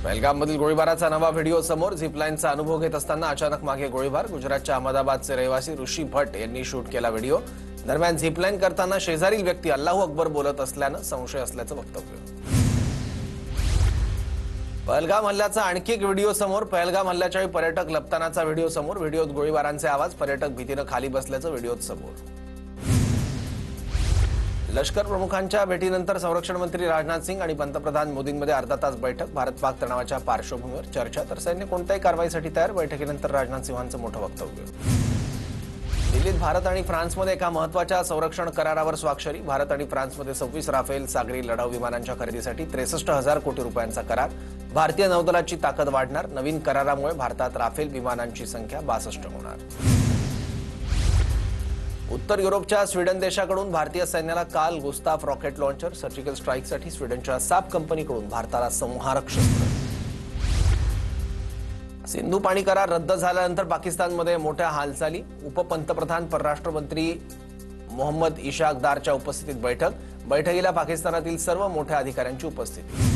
पहलगाममधील गोळीबाराचा नवा व्हिडिओ समोर. झिपलाईनचा अनुभव घेत असताना अचानक मागे गोळीबार. गुजरातच्या अहमदाबादचे रहिवासी ऋषी भट्ट यांनी शूट केला व्हिडिओ. दरम्यान झिपलाईन करताना शेजारील व्यक्ती अल्लाहू अकबर बोलत असल्यानं संशय असल्याचं वक्तव्य. पहलगाम हल्ल्याचा आणखी एक व्हिडिओ समोर. पहलगाम हल्ल्याच्या वेळी पर्यटक लपतानाचा व्हिडिओ समोर. व्हिडिओत गोळीबारांचे आवाज. पर्यटक भीतीनं खाली बसल्याचं व्हिडिओत समोर. लष्कर प्रमुखांच्या भेटीनंतर संरक्षण मंत्री राजनाथ सिंग आणि पंतप्रधान मोदींमध्ये अर्धा तास बैठक. भारत पाक तणावाच्या पार्श्वभूमीवर चर्चा. तर सैन्य कोणत्याही कारवाईसाठी तयार. बैठकीनंतर राजनाथ सिंहांचं मोठं वक्तव्य. दिल्लीत भारत आणि फ्रान्समध्ये एका महत्त्वाच्या संरक्षण करारावर स्वाक्षरी. भारत आणि फ्रान्समध्ये 26 राफेल सागरी लढाऊ विमानांच्या खरेदीसाठी 63,000 कोटी रुपयांचा करार. भारतीय नौदलाची ताकद वाढणार. नवीन करारामुळे भारतात राफेल विमानांची संख्या 62 होणार. उत्तर युरोपच्या स्वीडन देशाकडून भारतीय सैन्याला काल गुस्ताफ रॉकेट लॉन्चर. सर्जिकल स्ट्राईकसाठी स्वीडनच्या साप कंपनीकडून भारताला संहारक शस्त्र. सिंधू पाणी करार रद्द झाल्यानंतर पाकिस्तानमध्ये मोठ्या हालचाली. उपपंतप्रधान परराष्ट्रमंत्री मोहम्मद इशाकदारच्या उपस्थितीत बैठक. बैठकीला पाकिस्तानातील सर्व मोठ्या अधिकाऱ्यांची उपस्थिती.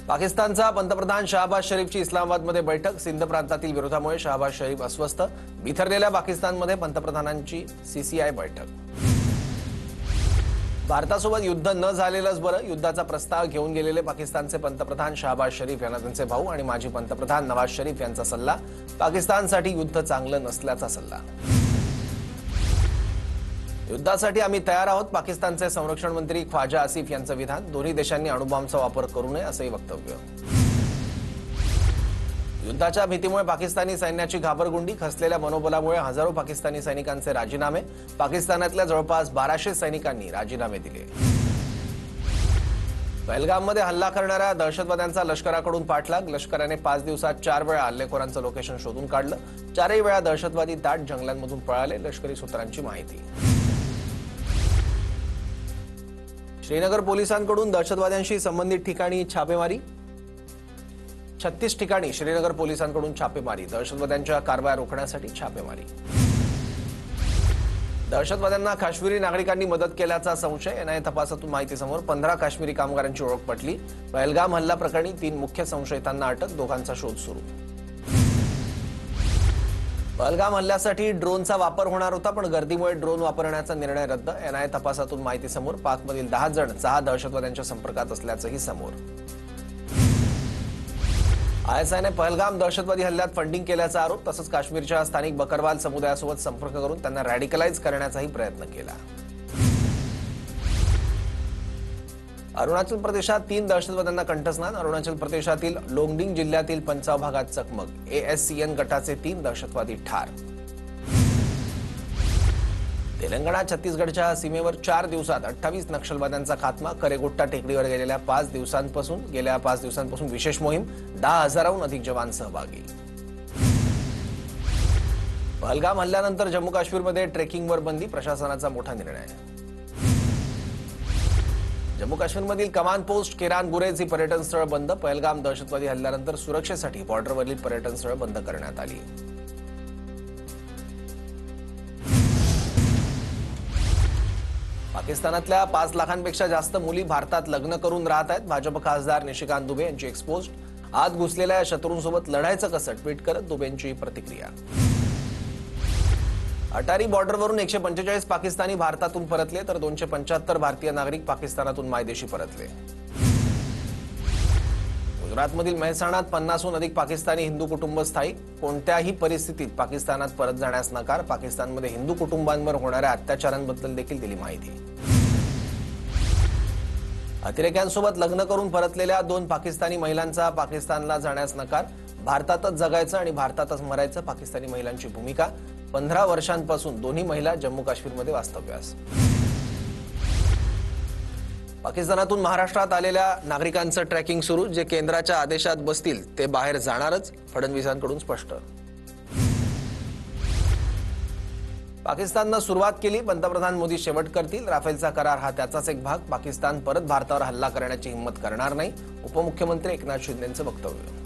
पाकिस्तानचा पंतप्रधान शहबाज शरीफची इस्लामाबादमध्ये बैठक. सिंध प्रांतातील विरोधामुळे शहबाज शरीफ अस्वस्थ. बिथरलेल्या पाकिस्तानमध्ये पंतप्रधानांची सीसीआय बैठक. भारतासोबत युद्ध न झालेलंच बरं. युद्धाचा प्रस्ताव घेऊन गेलेले पाकिस्तानचे पंतप्रधान शहबाज शरीफ यांना त्यांचे भाऊ आणि माजी पंतप्रधान नवाज शरीफ यांचा सल्ला. पाकिस्तानसाठी युद्ध चांगलं नसल्याचा सल्ला. युद्धासाठी आम्ही तयार आहोत. पाकिस्तानचे संरक्षण मंत्री ख्वाजा आसिफ यांचं विधान. दोन्ही देशांनी अणुबॉम्बचा वापर करू नये असंही वक्तव्य. युद्धाच्या भीतीमुळे पाकिस्तानी सैन्याची घाबरगुंडी. खचलेल्या मनोबलामुळे हजारो पाकिस्तानी सैनिकांचे राजीनामे. पाकिस्तानातल्या जवळपास 1200 सैनिकांनी राजीनामे दिले. पहलगाममध्ये हल्ला करणाऱ्या दहशतवाद्यांचा लष्कराकडून पाठलाग. लष्कराने 5 दिवसात 4 वेळा हल्लेखोरांचं लोकेशन शोधून काढलं. 4ही वेळा दहशतवादी दाट जंगलांमधून पळाले. लष्करी सूत्रांची माहिती. श्रीनगर पोलिसांकडून दहशतवाद्यांशी संबंधित ठिकाणी छापेमारी. 36 ठिकाणी श्रीनगर पोलिसांकडून छापेमारी. दहशतवाद्यांच्या कारवाया रोखण्यासाठी छापेमारी. दहशतवाद्यांना काश्मीरी नागरिकांनी मदत केल्याचा संशय. एनआयए तपासातून माहिती समोर. 15 काश्मीरी कामगारांची ओळख पटली. पहलगाम हल्ला प्रकरणी 3 मुख्य संशयितांना अटक. दोघांचा शोध सुरू. पहलगाम हल्ल्यासाठी ड्रोनचा वापर होणार होता, पण गर्दीमुळे ड्रोन वापरण्याचा निर्णय रद्द. एनआयए तपासातून माहिती समोर. पाकमधील 10 जण 6 दहशतवाद्यांच्या संपर्कात असल्याचंही समोर. आयएसआयने पहलगाम दहशतवादी हल्ल्यात फंडिंग केल्याचा आरोप. तसंच काश्मीरच्या स्थानिक बकरवाल समुदायासोबत संपर्क करून त्यांना रॅडिकलाइज करण्याचाही प्रयत्न केला. अरुणाचल प्रदेशात 3 दहशतवाद्यांना कंठस्नान. अरुणाचल प्रदेशातील लोंगडिंग जिल्ह्यातील पंचाव भागात चकमक. एएससीएन गटाचे 3 दहशतवादी ठार. तेलंगणा छत्तीसगडच्या सीमेवर 4 दिवसात 28 नक्षलवाद्यांचा खात्मा. करेगुट्टा टेकडीवर गेल्या 5 दिवसांपासून विशेष मोहीम. 10,000हून अधिक जवान सहभागी. पहलगाम हल्ल्यानंतर जम्मू काश्मीरमध्ये ट्रेकिंगवर बंदी. प्रशासनाचा मोठा निर्णय. जम्मू काश्मीरमधील कमान पोस्ट केरान गुरेज ही पर्यटन स्थळ बंद. पहलगाम दहशतवादी हल्ल्यानंतर सुरक्षेसाठी बॉर्डरवरील पर्यटन स्थळ बंद करण्यात आली. पाकिस्तानातल्या 5 लाखांपेक्षा जास्त मुली भारतात लग्न करून राहत आहेत. भाजप खासदार निशिकांत दुबे यांची एक्सपोज. आत घुसलेल्या या शत्रूंसोबत लढायचं कसं, ट्विट करत दुबेंची प्रतिक्रिया. अटारी बॉर्डरवरून 145 पाकिस्तानी भारतातून परतले, तर 275 भारतीय नागरिक पाकिस्तानातून मायदेशी परतले. गुजरातमधील मेहसाणात 50हून अधिक पाकिस्तानी हिंदू कुटुंब स्थायिक. कोणत्याही परिस्थितीत पाकिस्तानात परत जाण्यास नकार. पाकिस्तानमध्ये हिंदू कुटुंबांवर होणाऱ्या अत्याचारांबद्दल देखील दिली माहिती. अतिरेक्यांसोबत लग्न करून परतलेल्या 2 पाकिस्तानी महिलांचा पाकिस्तानला जाण्यास नकार. भारतातच जगायचं आणि भारतातच मरायचं. पाकिस्तानी महिलांची भूमिका. 15 वर्षांपासून दोन्ही महिला जम्मू काश्मीरमध्ये वास्तव्यास. पाकिस्तानातून महाराष्ट्रात आलेल्या नागरिकांचं ट्रॅकिंग सुरू. जे केंद्राच्या आदेशात बसतील ते बाहेर जाणारच. फडणवीसांकडून स्पष्ट. पाकिस्ताननं सुरुवात केली. पंतप्रधान मोदी शेवट करतील. राफेलचा करार हा त्याचाच एक भाग. पाकिस्तान परत भारतावर हल्ला करण्याची हिंमत करणार नाही. उपमुख्यमंत्री एकनाथ शिंदेंचं वक्तव्य.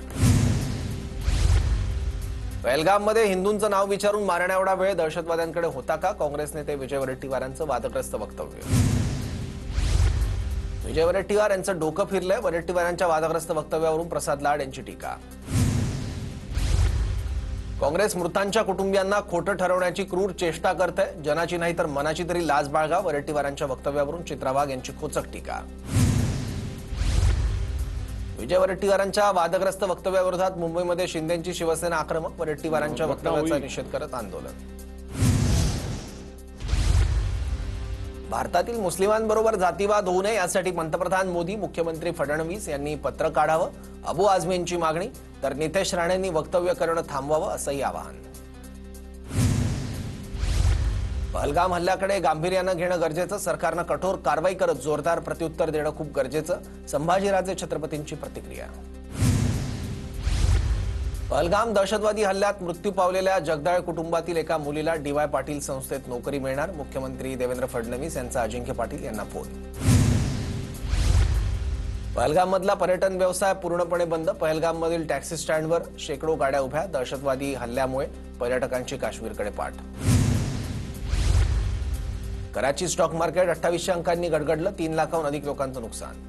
पहलगाममध्ये हिंदूंचं नाव विचारून मारण्याएवढा वेळ दहशतवाद्यांकडे होता का? काँग्रेस नेते विजय वडेट्टीवारांचं वादग्रस्त वक्तव्य. विजय वडेट्टीवार यांचं डोकं फिरलंय. वडेट्टीवारांच्या वादग्रस्त वक्तव्यावरून प्रसाद लाड यांची टीका. काँग्रेस मृतांच्या कुटुंबियांना खोटं ठरवण्याची क्रूर चेष्टा करते. जनाची नाही तर मनाची तरी लाज बाळगा. वडेट्टीवारांच्या वक्तव्यावरून चित्रा वाघ यांची खोचक टीका. विजय वडेट्टीवारांच्या वादग्रस्त वक्तव्याविरोधात मुंबईमध्ये शिंदेंची शिवसेना आक्रमक. वडेट्टीवारांच्या वक्तव्याचा निषेध करत आंदोलन. भारतातील मुस्लिमांबरोबर जातीवाद होऊ नये यासाठी पंतप्रधान मोदी, मुख्यमंत्री फडणवीस यांनी पत्र काढावं. अबू आझमींची मागणी. तर नितेश राणेंनी वक्तव्य करणं थांबवावं असंही आवाहन. पहलगाम हल्ल्याकडे गांभीर्यानं घेणं गरजेचं. सरकारनं कठोर कारवाई करत जोरदार प्रत्युत्तर देणं खूप गरजेचं. संभाजीराजे छत्रपतींची प्रतिक्रिया. पहलगाम दहशतवादी हल्ल्यात मृत्यू पावलेल्या जगदाळे कुटुंबातील एका मुलीला डी.वाय. पाटील संस्थेत नोकरी मिळणार. मुख्यमंत्री देवेंद्र फडणवीस यांचा अजिंक्य पाटील यांना फोन. पहलगाममधला पर्यटन व्यवसाय पूर्णपणे बंद. पहलगाममधील टॅक्सी स्टँडवर शेकडो गाड्या उभ्या. दहशतवादी हल्ल्यामुळे पर्यटकांची काश्मीरकडे पाठ. कराची स्टॉक मार्केट 2800 अंकांनी गडगडलं. 3 लाखाहून अधिक लोकांचं नुकसान.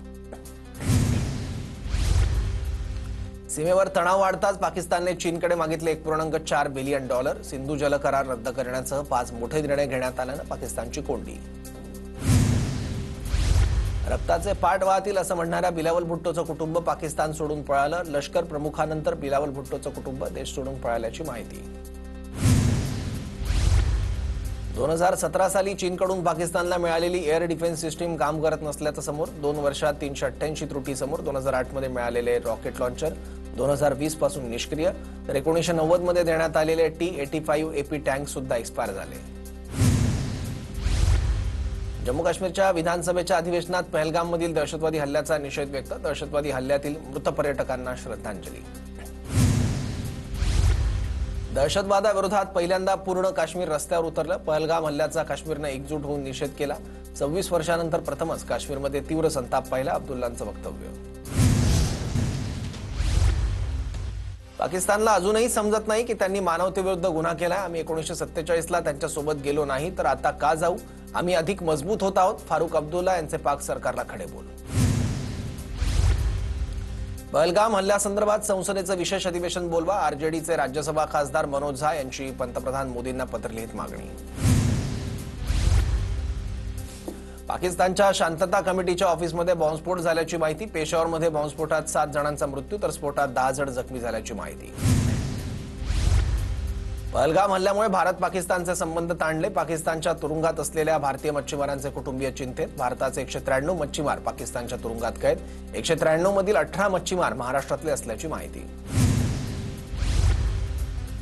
सीमेवर तणाव वाढताच पाकिस्तानने चीनकडे मागितले $1.4 बिलियन. सिंधू जल करार रद्द करण्यासह 5 मोठे निर्णय घेण्यात आल्यानं पाकिस्तानची कोंडी. रक्ताचे पाठ वाहतील असं म्हणणाऱ्या बिलावल भुट्टोचं कुटुंब पाकिस्तान सोडून पळालं. लष्कर प्रमुखानंतर बिलावल भुट्टोचं कुटुंब देश सोडून पळाल्याची माहिती. 2017 साली चीनकडून पाकिस्तानला मिळालेली एअर डिफेन्स सिस्टीम काम करत नसल्याचं समोर. 2 वर्षात 388 त्रुटी समोर. 2008 मध्ये मिळालेले रॉकेट लॉन्चर 2020 पासून निष्क्रिय. तर 1990 मध्ये देण्यात आलेले T-85 AP टँक सुद्धा एक्सपायर झाले. जम्मू काश्मीरच्या विधानसभेच्या अधिवेशनात पहलगाममधील दहशतवादी हल्ल्याचा निषेध व्यक्त. दहशतवादी हल्ल्यातील मृत पर्यटकांना श्रद्धांजली. दहशतवादाविरोधात पहिल्यांदा पूर्ण काश्मीर रस्त्यावर उतरलं. पहलगाम हल्ल्याचा काश्मीरनं एकजूट होऊन निषेध केला. 26 वर्षांनंतर प्रथमच काश्मीरमध्ये तीव्र संताप पाहिला. अब्दुल्लांचं वक्तव्य. पाकिस्तानला अजूनही समजत नाही की त्यांनी मानवतेविरुद्ध गुन्हा केलाय. आम्ही 1947ला त्यांच्यासोबत गेलो नाही तर आता का जाऊ? आम्ही अधिक मजबूत होत आहोत. फारुख अब्दुल्ला यांचे पाक सरकारला खडे बोल. पहलगाम हल्ल्यासंदर्भात संसदेचं विशेष अधिवेशन बोलवा. आरजेडीचे राज्यसभा खासदार मनोज झा यांची पंतप्रधान मोदींना पत्र लिहित मागणी. पाकिस्तानच्या शांतता कमिटीच्या ऑफिसमध्ये बॉम्बस्फोट झाल्याची माहिती. पेशावरमध्ये बॉम्बस्फोटात 7 जणांचा मृत्यू तर स्फोटात 10 जण जखमी झाल्याची माहिती. पहलगाम हल्ल्यामुळे भारत पाकिस्तानचे संबंध ताणले. पाकिस्तानच्या तुरुंगात असलेल्या भारतीय मच्छीमारांचे कुटुंबीय चिंतेत. भारताचे 193 मच्छीमार पाकिस्तानच्या तुरुंगात कैद. 193 मधील 18 मच्छीमार महाराष्ट्रातले असल्याची माहिती.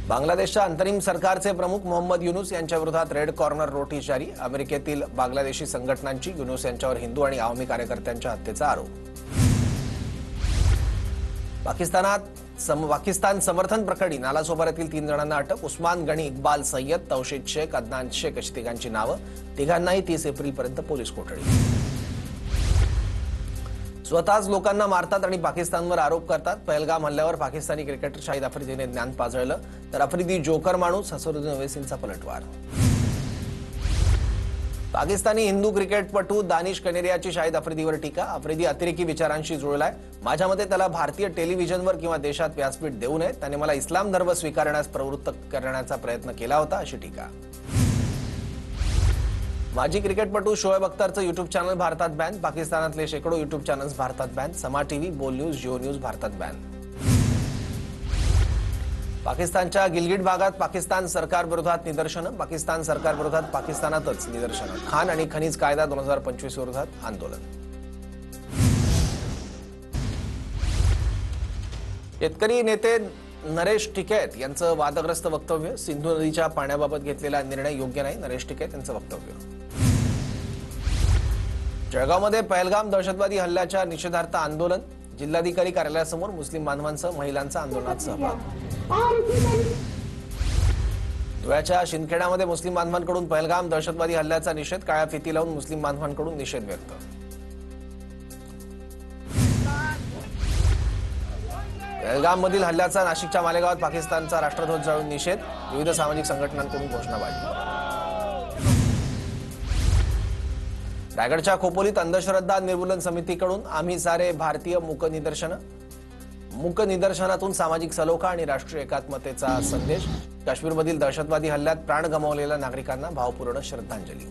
बांगलादेशच्या अंतरिम सरकारचे प्रमुख मोहम्मद युनूस यांच्या विरोधात रेड कॉर्नर नोटीस जारी. अमेरिकेतील बांगलादेशी संघटनांची युनूस यांच्यावर हिंदू आणि आवामी कार्यकर्त्यांच्या हत्येचा आरोप. पाकिस्तान समर्थन प्रकरणी नालासोपाऱ्यातील 3 जणांना अटक. उस्मान गणी, इक्बाल सय्यद, तौशीद शेख, अदनान शेख अशी तिघांची नावं. तिघांनाही 30 एप्रिलपर्यंत पोलीस कोठडी. स्वतःच लोकांना मारतात आणि पाकिस्तानवर आरोप करतात. पहलगाम हल्ल्यावर पाकिस्तानी क्रिकेटर शाहिद आफ्रिदीने ज्ञान पाजळलं. तर आफ्रिदी जोकर माणूस असरुद्दीन ओवैसींचा पलटवार. पाकिस्तानी हिंदू क्रिकेटपटू दानिश कनेरियाची शाहिद आफ्रिदीवर टीका. आफ्रिदी अतिरेकी विचारांशी जुळलाय. माझ्या मते त्याला भारतीय टेलिव्हिजनवर किंवा देशात व्यासपीठ देऊ नये. त्याने मला इस्लाम धर्म स्वीकारण्यास प्रवृत्त करण्याचा प्रयत्न केला होता अशी टीका. माजी क्रिकेटपटू शोएब अख्तरचं युट्यूब चॅनल भारतात बॅन. पाकिस्तानातले शेकडो युट्यूब चॅनल्स भारतात बॅन. समा टीव्ही, बोल न्यूज, जिओ न्यूज भारतात बॅन. पाकिस्तानच्या गिलगिट भागात पाकिस्तान सरकारविरोधात निदर्शनं. पाकिस्तान सरकारविरोधात पाकिस्तानातच निदर्शनं. खाण आणि खनिज कायदा 2025 विरोधात आंदोलन. शेतकरी नेते नरेश टिकैत यांचं वादग्रस्त वक्तव्य. सिंधू नदीच्या पाण्याबाबत घेतलेला निर्णय योग्य नाही. नरेश टिकैत यांचं वक्तव्य. जळगावमध्ये पहलगाम दहशतवादी हल्ल्याच्या निषेधार्थ आंदोलन. जिल्हाधिकारी कार्यालयासमोर मुस्लिम बांधवांसह महिलांचा आंदोलनात सहभाग. धुळ्याच्या शिंदखेड्यामध्ये मुस्लिम बांधवांकडून पहलगाम दहशतवादी हल्ल्याचा निषेध. काळ्या फिती लावून मुस्लिम बांधवांकडून निषेध व्यक्त. पहलगाममधील हल्ल्याचा नाशिकच्या मालेगावात पाकिस्तानचा राष्ट्रध्वज जाळून निषेध. विविध सामाजिक संघटनांकडून घोषणाबाजी. रायगडच्या खोपोलीत अंधश्रद्धा निर्मूलन समितीकडून आम्ही सारे भारतीय मूक निदर्शनातून सामाजिक सलोखा आणि राष्ट्रीय एकात्मतेचा संदेश. काश्मीरमधील दहशतवादी हल्ल्यात प्राण गमावलेल्या नागरिकांना भावपूर्ण श्रद्धांजली.